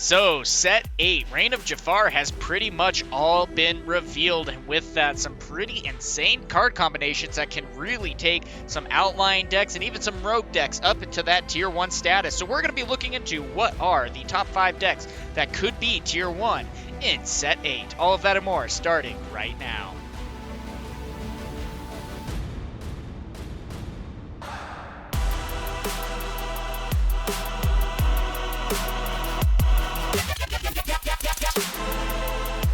So, set 8, Reign of Jafar has pretty much all been revealed, and with that, some pretty insane card combinations that can really take some outlying decks and even some rogue decks up into that Tier 1 status. So we're going to be looking into what are the top 5 decks that could be Tier 1 in set 8. All of that and more starting right now.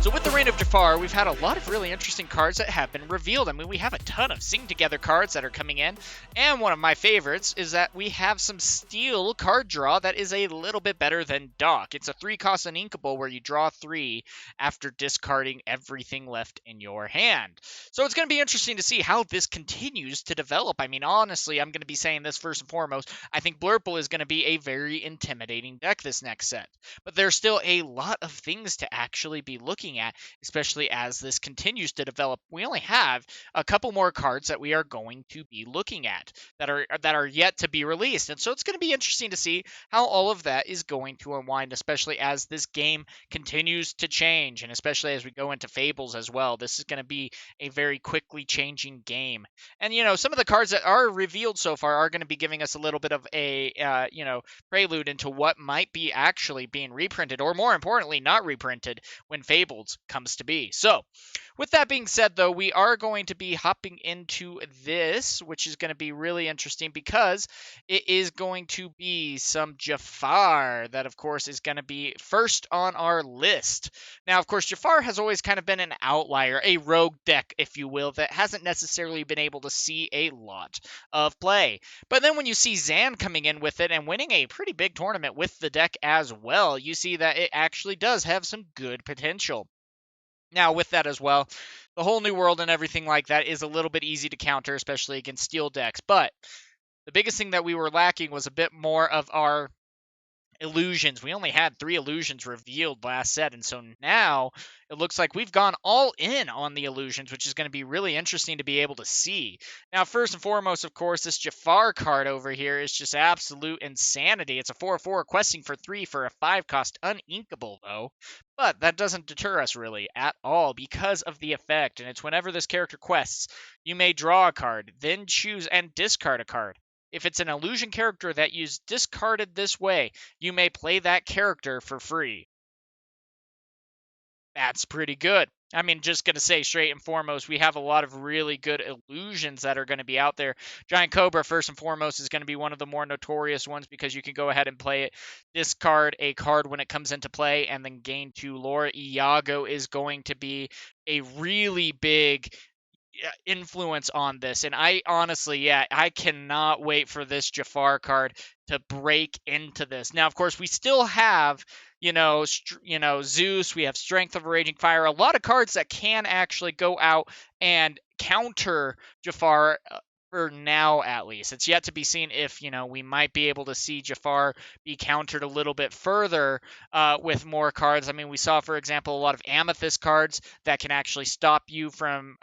So with the Reign of Jafar, we've had a lot of really interesting cards that have been revealed. I mean, we have a ton of Sing Together cards that are coming in, and one of my favorites is that we have some Steel card draw that is a little bit better than Dock. It's a 3-cost uninkable where you draw 3 after discarding everything left in your hand. So it's going to be interesting to see how this continues to develop. I mean, honestly, I'm going to be saying this first and foremost. I think Blural is going to be a very intimidating deck this next set, but there's still a lot of things to actually be looking at, especially as this continues to develop. We only have a couple more cards that we are going to be looking at that are yet to be released, and so it's going to be interesting to see how all of that is going to unwind, especially as this game continues to change, and especially as we go into Fables as well. This is going to be a very quickly changing game, and some of the cards that are revealed so far are going to be giving us a little bit of a prelude into what might be actually being reprinted, or more importantly, not reprinted when Fables comes to be. So, with that being said, though, we are going to be hopping into this, which is going to be really interesting because it is going to be some Jafar that, of course, is going to be first on our list. Now, of course, Jafar has always kind of been an outlier, a rogue deck, if you will, that hasn't necessarily been able to see a lot of play. But then when you see Zan coming in with it and winning a pretty big tournament with the deck as well, you see that it actually does have some good potential. Now, with that as well, the whole new world and everything like that is a little bit easy to counter, especially against steel decks. But the biggest thing that we were lacking was a bit more of our illusions. We only had 3 illusions revealed last set, and so now it looks like we've gone all in on the illusions, which is going to be really interesting to be able to see. Now, first and foremost, of course, this Jafar card over here is just absolute insanity. It's a 4/4 questing for 3 for a 5-cost uninkable, though. But that doesn't deter us really at all because of the effect, and it's whenever this character quests, you may draw a card, then choose and discard a card. If it's an illusion character that you discarded this way, you may play that character for free. That's pretty good. I mean, just going to say straight and foremost, we have a lot of really good illusions that are going to be out there. Giant Cobra, first and foremost, is going to be one of the more notorious ones because you can go ahead and play it, discard a card when it comes into play, and then gain 2 lore. Iago is going to be a really big influence on this, and I honestly, I cannot wait for this Jafar card to break into this. Now, of course, we still have Zeus, we have Strength of a Raging Fire, a lot of cards that can actually go out and counter Jafar. For now, at least. It's yet to be seen if, we might be able to see Jafar be countered a little bit further with more cards. I mean, we saw, for example, a lot of Amethyst cards that can actually stop you from,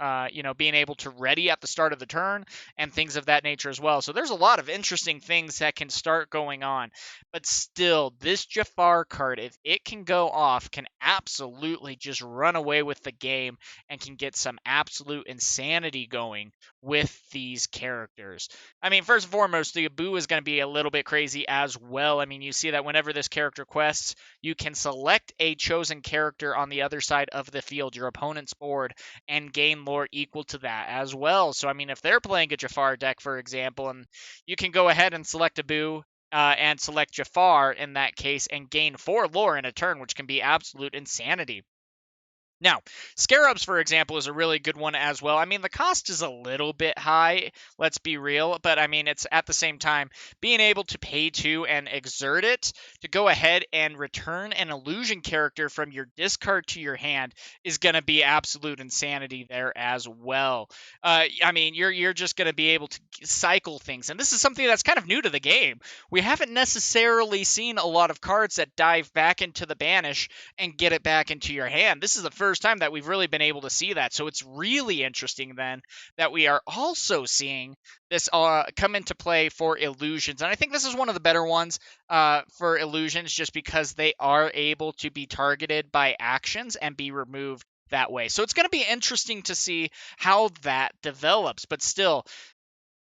being able to ready at the start of the turn and things of that nature as well. So there's a lot of interesting things that can start going on. But still, this Jafar card, if it can go off, can absolutely just run away with the game and can get some absolute insanity going with these characters. I mean, first and foremost, the Abu is going to be a little bit crazy as well. I mean, you see that whenever this character quests, you can select a chosen character on the other side of the field, your opponent's board, and gain lore equal to that as well. So, I mean, if they're playing a Jafar deck, for example, and you can go ahead and select Abu, and select Jafar in that case and gain 4 lore in a turn, which can be absolute insanity. Now, Scarabs, for example, is a really good one as well. I mean, the cost is a little bit high, let's be real, but I mean, it's at the same time, being able to pay 2 and exert it to go ahead and return an illusion character from your discard to your hand is going to be absolute insanity there as well. I mean, you're just going to be able to cycle things, and this is something that's kind of new to the game. We haven't necessarily seen a lot of cards that dive back into the banish and get it back into your hand. This is the first first time that we've really been able to see that. So it's really interesting then that we are also seeing this come into play for illusions. And I think this is one of the better ones for illusions, just because they are able to be targeted by actions and be removed that way. So it's going to be interesting to see how that develops. But still,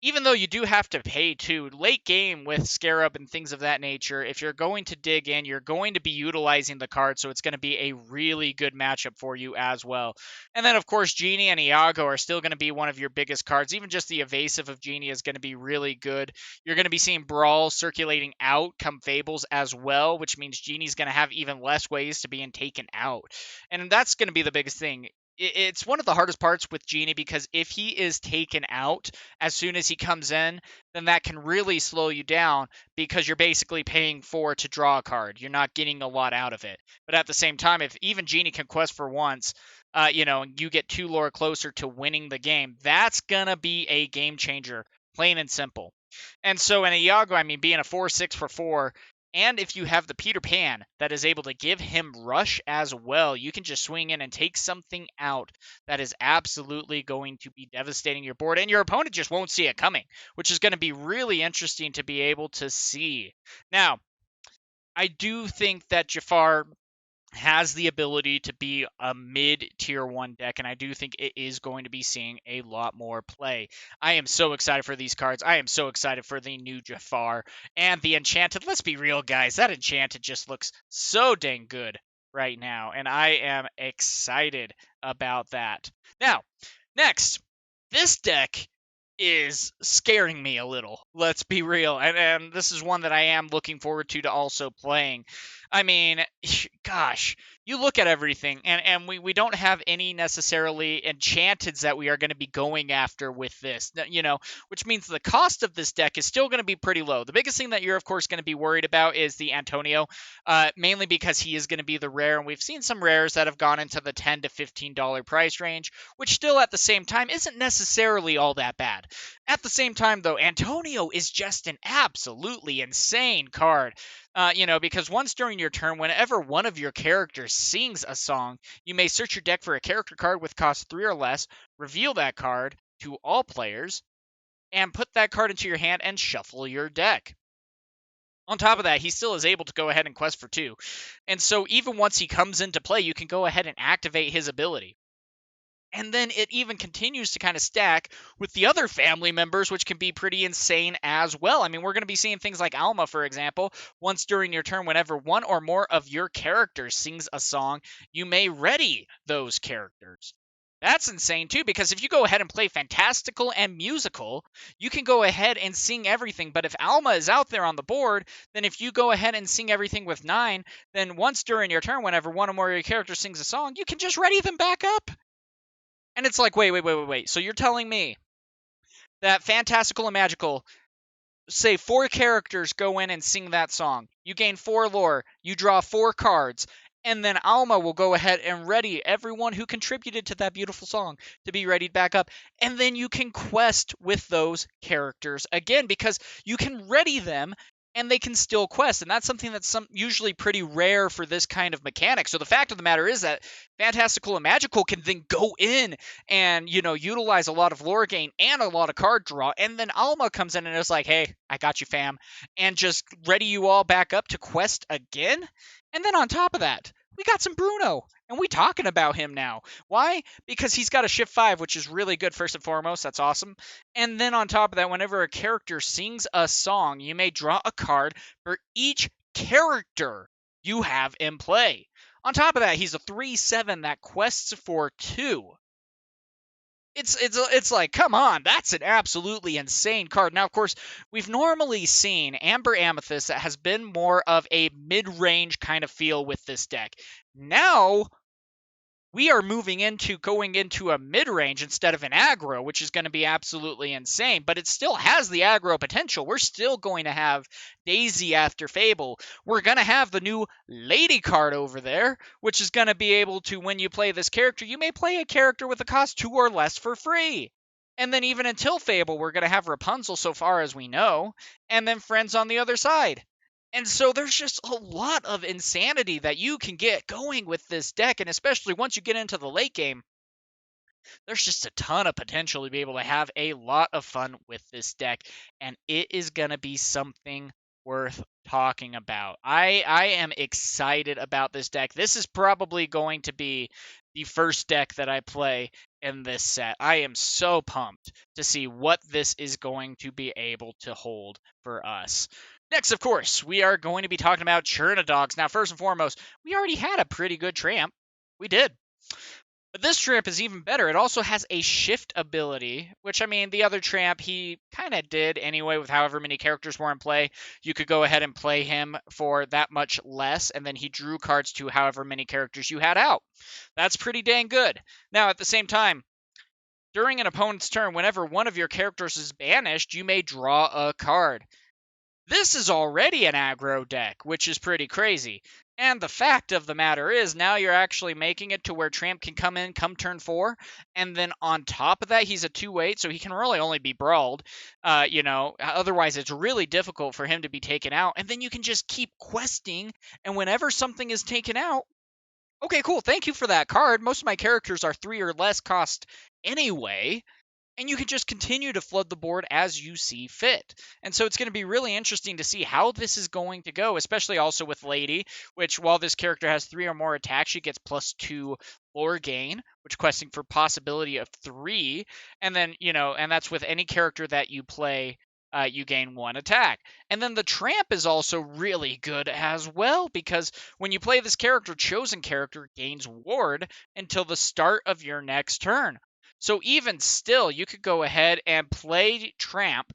even though you do have to pay too, late game with Scarab and things of that nature, if you're going to dig in, you're going to be utilizing the card, so it's going to be a really good matchup for you as well. And then, of course, Genie and Iago are still going to be one of your biggest cards. Even just the evasive of Genie is going to be really good. You're going to be seeing Brawl circulating out come Fables as well, which means Genie's going to have even less ways to being taken out. And that's going to be the biggest thing. It's one of the hardest parts with Genie, because if he is taken out as soon as he comes in, then that can really slow you down, because you're basically paying to draw a card. You're not getting a lot out of it. But at the same time, if even Genie can quest for once, and you get 2 lore closer to winning the game, that's going to be a game changer, plain and simple. And so in Iago, being a 4/6 for 4, and if you have the Peter Pan that is able to give him rush as well, you can just swing in and take something out that is absolutely going to be devastating your board, and your opponent just won't see it coming, which is going to be really interesting to be able to see. Now, I do think that Jafar has the ability to be a mid-tier 1 deck, and I do think it is going to be seeing a lot more play. I am so excited for these cards. I am so excited for the new Jafar and the Enchanted. Let's be real, guys. That Enchanted just looks so dang good right now, and I am excited about that. Now, next, this deck is scaring me a little. Let's be real. And this is one that I am looking forward to also playing. Gosh, you look at everything, and we don't have any necessarily enchanteds that we are going to be going after with this, which means the cost of this deck is still going to be pretty low. The biggest thing that you're, of course, going to be worried about is the Antonio, mainly because he is going to be the rare, and we've seen some rares that have gone into the $10 to $15 price range, which still at the same time isn't necessarily all that bad. At the same time, though, Antonio is just an absolutely insane card. Because once during your turn, whenever one of your characters sings a song, you may search your deck for a character card with cost 3 or less, reveal that card to all players, and put that card into your hand and shuffle your deck. On top of that, he still is able to go ahead and quest for 2. And so even once he comes into play, you can go ahead and activate his ability. And then it even continues to kind of stack with the other family members, which can be pretty insane as well. We're going to be seeing things like Alma, for example. Once during your turn, whenever one or more of your characters sings a song, you may ready those characters. That's insane too, because if you go ahead and play Fantastical and Musical, you can go ahead and sing everything. But if Alma is out there on the board, then if you go ahead and sing everything with 9, then once during your turn, whenever one or more of your characters sings a song, you can just ready them back up. And it's like, wait. So you're telling me that Fantastical and Magical, say 4 characters go in and sing that song. You gain 4 lore, you draw 4 cards, and then Alma will go ahead and ready everyone who contributed to that beautiful song to be readied back up. And then you can quest with those characters again, because you can ready them and they can still quest. And that's something that's usually pretty rare for this kind of mechanic. So the fact of the matter is that Fantastical and Magical can then go in and, utilize a lot of lore gain and a lot of card draw. And then Alma comes in and is like, hey, I got you, fam. And just ready you all back up to quest again. And then on top of that, we got some Bruno, and we talking about him now. Why? Because he's got a shift 5, which is really good first and foremost. That's awesome. And then on top of that, whenever a character sings a song, you may draw a card for each character you have in play. On top of that, he's a 3/7 that quests for 2. It's like, come on, that's an absolutely insane card. Now, of course, we've normally seen Amber Amethyst that has been more of a mid-range kind of feel with this deck. Now, we are going into a mid-range instead of an aggro, which is going to be absolutely insane, but it still has the aggro potential. We're still going to have Daisy after Fable. We're going to have the new Lady card over there, which is going to be able to, when you play this character, you may play a character with a cost 2 or less for free. And then even until Fable, we're going to have Rapunzel so far as we know, and then Friends on the other side. And so there's just a lot of insanity that you can get going with this deck, and especially once you get into the late game, there's just a ton of potential to be able to have a lot of fun with this deck, and it is going to be something worth talking about. I am excited about this deck. This is probably going to be the first deck that I play in this set. I am so pumped to see what this is going to be able to hold for us. Next, of course, we are going to be talking about Chernadogs. Now, first and foremost, we already had a pretty good tramp. We did. But this tramp is even better. It also has a shift ability, which, I mean, the other tramp, he kind of did anyway with however many characters were in play. You could go ahead and play him for that much less, and then he drew cards to however many characters you had out. That's pretty dang good. Now, at the same time, during an opponent's turn, whenever one of your characters is banished, you may draw a card. This is already an aggro deck, which is pretty crazy. And the fact of the matter is, now you're actually making it to where Tramp can come in come turn 4, and then on top of that, he's a 2/8, so he can really only be brawled. Otherwise it's really difficult for him to be taken out. And then you can just keep questing, and whenever something is taken out, okay, cool, thank you for that card. Most of my characters are 3 or less cost anyway, and you can just continue to flood the board as you see fit. And so it's going to be really interesting to see how this is going to go, especially also with Lady, which while this character has 3 or more attacks, she gets +2 lore gain, which questing for possibility of 3. And then, and that's with any character that you play, you gain 1 attack. And then the Tramp is also really good as well, because when you play this character, chosen character gains ward until the start of your next turn. So even still, you could go ahead and play Tramp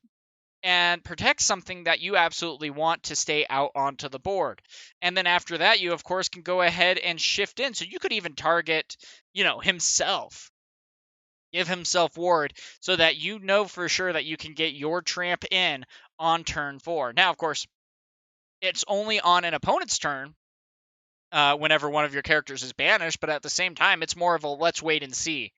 and protect something that you absolutely want to stay out onto the board. And then after that, you, of course, can go ahead and shift in. So you could even target, himself. Give himself ward so that you know for sure that you can get your Tramp in on turn 4. Now, of course, it's only on an opponent's turn whenever one of your characters is banished, but at the same time, it's more of a let's wait and see.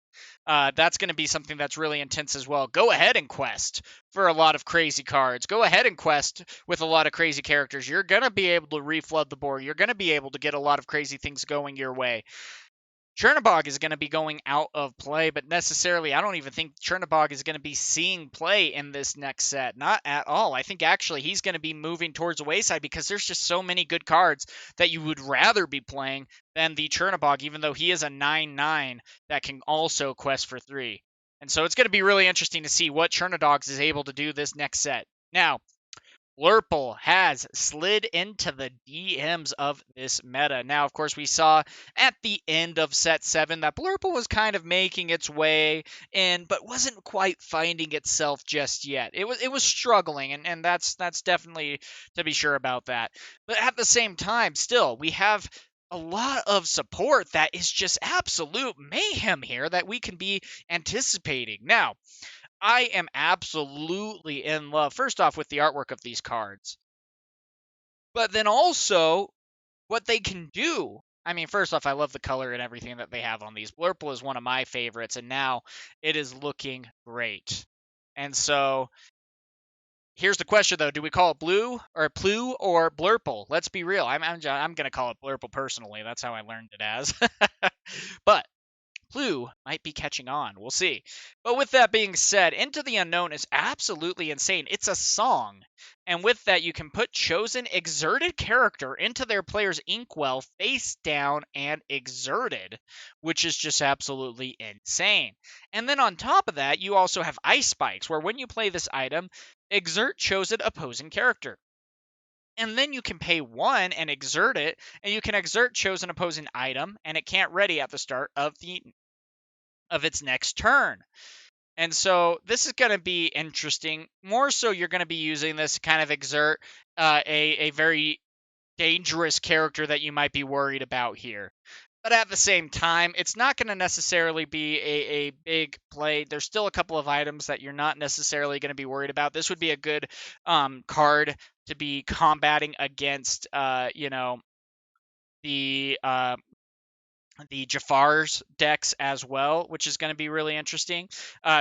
That's going to be something that's really intense as well. Go ahead and quest for a lot of crazy cards. Go ahead and quest with a lot of crazy characters. You're going to be able to reflood the board. You're going to be able to get a lot of crazy things going your way. Chernabog is going to be going out of play, but necessarily I don't even think Chernabog is going to be seeing play in this next set. Not at all. I think actually he's going to be moving towards the wayside because there's just so many good cards that you would rather be playing than the Chernabog, even though he is a 9/9 that can also quest for 3. And so it's going to be really interesting to see what Chernadogs is able to do this next set. Now, Blurple has slid into the DMs of this meta. Now, of course, we saw at the end of set 7 that Blurple was kind of making its way in, but wasn't quite finding itself just yet. It was struggling, and that's definitely to be sure about that. But at the same time, still, we have a lot of support that is just absolute mayhem here that we can be anticipating. Now, I am absolutely in love, first off, with the artwork of these cards, but then also what they can do. I mean, first off, I love the color and everything that they have on these. Blurple is one of my favorites, and now it is looking great. And so here's the question, though. Do we call it Blue or Plu or Blurple? Let's be real. I'm going to call it Blurple personally. That's how I learned it as. But Clue might be catching on. We'll see. But with that being said, Into the Unknown is absolutely insane. It's a song. And with that, you can put chosen exerted character into their player's inkwell face down and exerted, which is just absolutely insane. And then on top of that, you also have Ice Spikes, where when you play this item, exert chosen opposing character. And then you can pay 1 and exert it, and you can exert chosen opposing item, and it can't ready at the start of its next turn. And so this is going to be interesting. More so, you're going to be using this to kind of exert a very dangerous character that you might be worried about here. But at the same time, it's not going to necessarily be a big play. There's still a couple of items that you're not necessarily going to be worried about. This would be a good card to be combating against, the the Jafar's decks as well, which is going to be really interesting.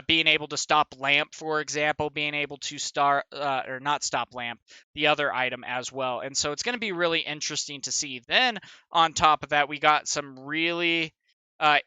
Being able to stop Lamp, for example, being able to start or not stop Lamp, the other item as well. And so it's going to be really interesting to see. Then on top of that, we got some really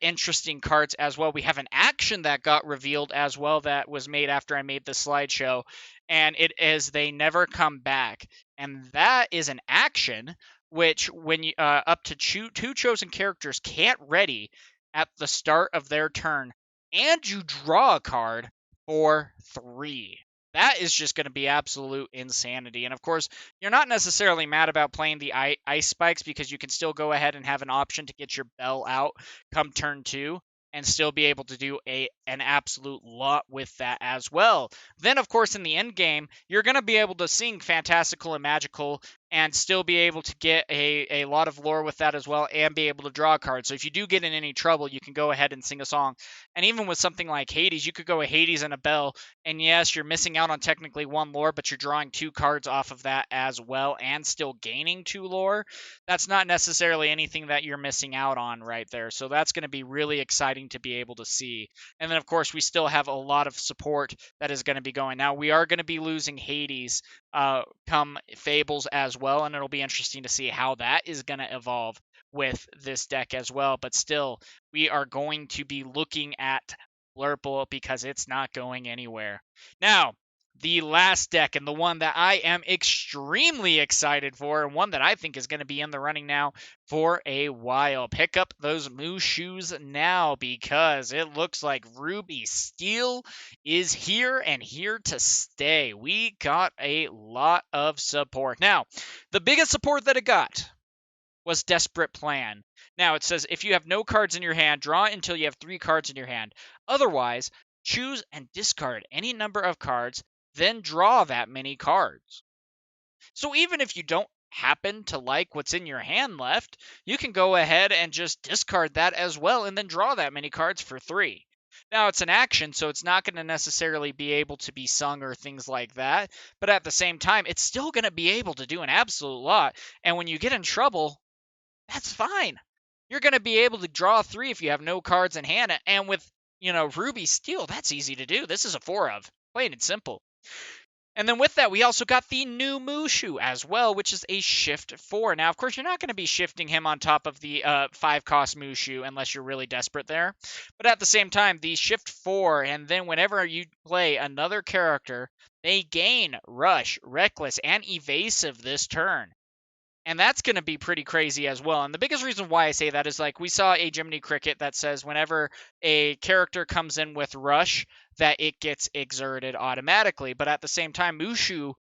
interesting cards as well. We have an action that got revealed as well that was made after I made the slideshow, and it is They Never Come Back. And that is an action which when you up to two chosen characters can't ready at the start of their turn, and you draw a card for 3. That is just going to be absolute insanity. And of course, you're not necessarily mad about playing the ice spikes because you can still go ahead and have an option to get your bell out come turn 2 and still be able to do an absolute lot with that as well. Then, of course, in the end game, you're going to be able to sing Fantastical and Magical and still be able to get a lot of lore with that as well and be able to draw cards. So if you do get in any trouble, you can go ahead and sing a song. And even with something like Hades, you could go with Hades and a bell, and yes, you're missing out on technically 1 lore, but you're drawing 2 cards off of that as well and still gaining 2 lore. That's not necessarily anything that you're missing out on right there. So that's going to be really exciting to be able to see. And then, of course, we still have a lot of support that is going to be going. Now, we are going to be losing Hades come Fables as well, and it'll be interesting to see how that is going to evolve with this deck as well. But still, we are going to be looking at Blurple because it's not going anywhere. Now, the last deck, and the one that I am extremely excited for, and one that I think is going to be in the running now for a while. Pick up those Moose shoes now, because it looks like Ruby Steel is here and here to stay. We got a lot of support. Now, the biggest support that it got was Desperate Plan. Now, it says if you have no cards in your hand, draw until you have 3 cards in your hand. Otherwise, choose and discard any number of cards, then draw that many cards. So even if you don't happen to like what's in your hand left, you can go ahead and just discard that as well and then draw that many cards for 3. Now, it's an action, so it's not going to necessarily be able to be sung or things like that, but at the same time, it's still going to be able to do an absolute lot, and when you get in trouble, that's fine. You're going to be able to draw 3 if you have no cards in hand, and with, Ruby Steel, that's easy to do. This is a 4 of, plain and simple. And then with that, we also got the new Mushu as well, which is a shift 4. Now, of course, you're not going to be shifting him on top of the 5-cost Mushu unless you're really desperate there. But at the same time, the shift 4, and then whenever you play another character, they gain Rush, Reckless, and Evasive this turn. And that's going to be pretty crazy as well. And the biggest reason why I say that is, like, we saw a Jiminy Cricket that says whenever a character comes in with Rush, that it gets exerted automatically. But at the same time, Mushu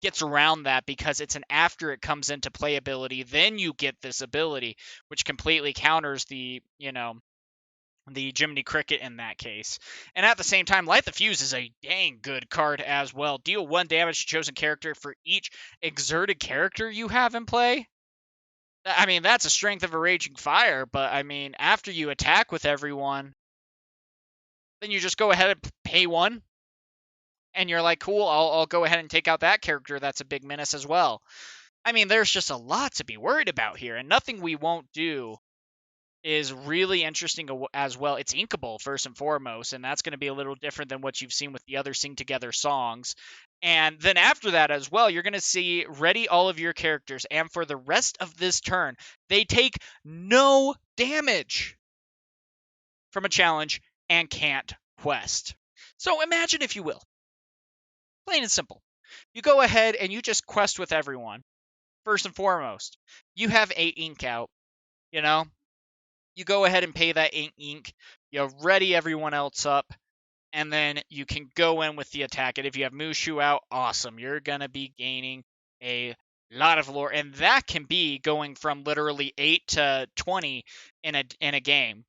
gets around that because it's an after it comes into play ability, then you get this ability, which completely counters the Jiminy Cricket in that case. And at the same time, Light the Fuse is a dang good card as well. Deal 1 damage to chosen character for each exerted character you have in play. I mean, that's a strength of a Raging Fire, but I mean, after you attack with everyone, then you just go ahead and pay 1, and you're like, cool, I'll go ahead and take out that character that's a big menace as well. I mean, there's just a lot to be worried about here, and nothing we won't do is really interesting as well. It's inkable first and foremost, and that's going to be a little different than what you've seen with the other Sing Together songs. And then after that as well, you're going to see ready all of your characters, and for the rest of this turn, they take no damage from a challenge and can't quest. So imagine, if you will, plain and simple, you go ahead and you just quest with everyone. First and foremost, you have a ink out, you go ahead and pay that ink, you ready everyone else up, and then you can go in with the attack. And if you have Mushu out, awesome. You're going to be gaining a lot of lore, and that can be going from literally 8 to 20 in a game.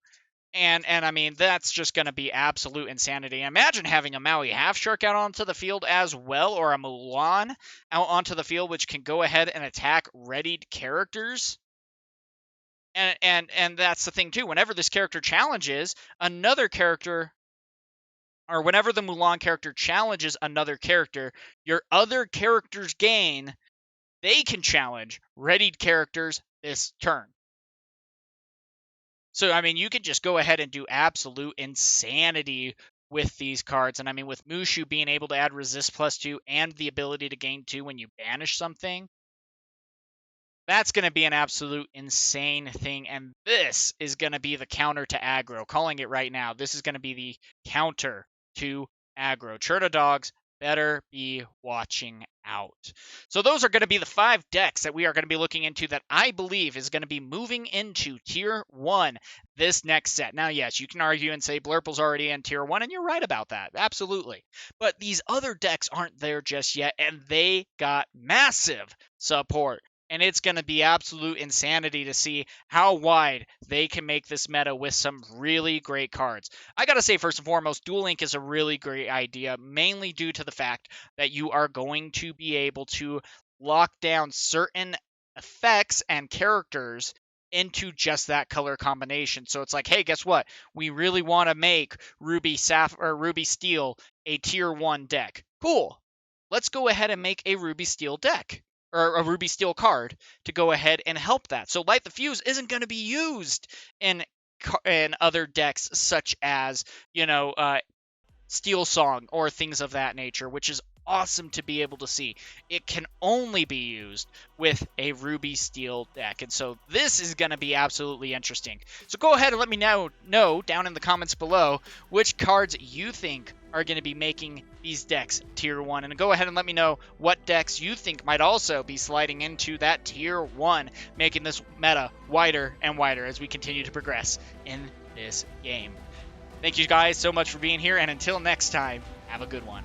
And I mean, that's just going to be absolute insanity. Imagine having a Maui Half Shark out onto the field as well, or a Mulan out onto the field, which can go ahead and attack readied characters. And that's the thing too. Whenever this character challenges another character, or whenever the Mulan character challenges another character, your other characters gain. They can challenge readied characters this turn. So, I mean, you could just go ahead and do absolute insanity with these cards. And I mean, with Mushu being able to add resist +2 and the ability to gain 2 when you banish something, that's going to be an absolute insane thing. And this is going to be the counter to aggro. Calling it right now. This is going to be the counter to aggro. Churta dogs better be watching out. So those are going to be the 5 decks that we are going to be looking into that I believe is going to be moving into Tier 1 this next set. Now, yes, you can argue and say Blurple's already in Tier 1, and you're right about that. Absolutely. But these other decks aren't there just yet, and they got massive support. And it's going to be absolute insanity to see how wide they can make this meta with some really great cards. I got to say, first and foremost, Duel Link is a really great idea, mainly due to the fact that you are going to be able to lock down certain effects and characters into just that color combination. So it's like, hey, guess what? We really want to make Ruby Steel a Tier 1 deck. Cool. Let's go ahead and make a Ruby Steel deck. Or a Ruby Steel card to go ahead and help that. So Light the Fuse isn't going to be used in other decks such as, Steel Song or things of that nature, which is awesome to be able to see. It can only be used with a Ruby Steel deck, and so this is going to be absolutely interesting. So go ahead and let me know down in the comments below which cards you think are going to be making these decks Tier 1, and go ahead and let me know what decks you think might also be sliding into that Tier 1, making this meta wider and wider as we continue to progress in this game. Thank you guys so much for being here, and until next time, have a good one.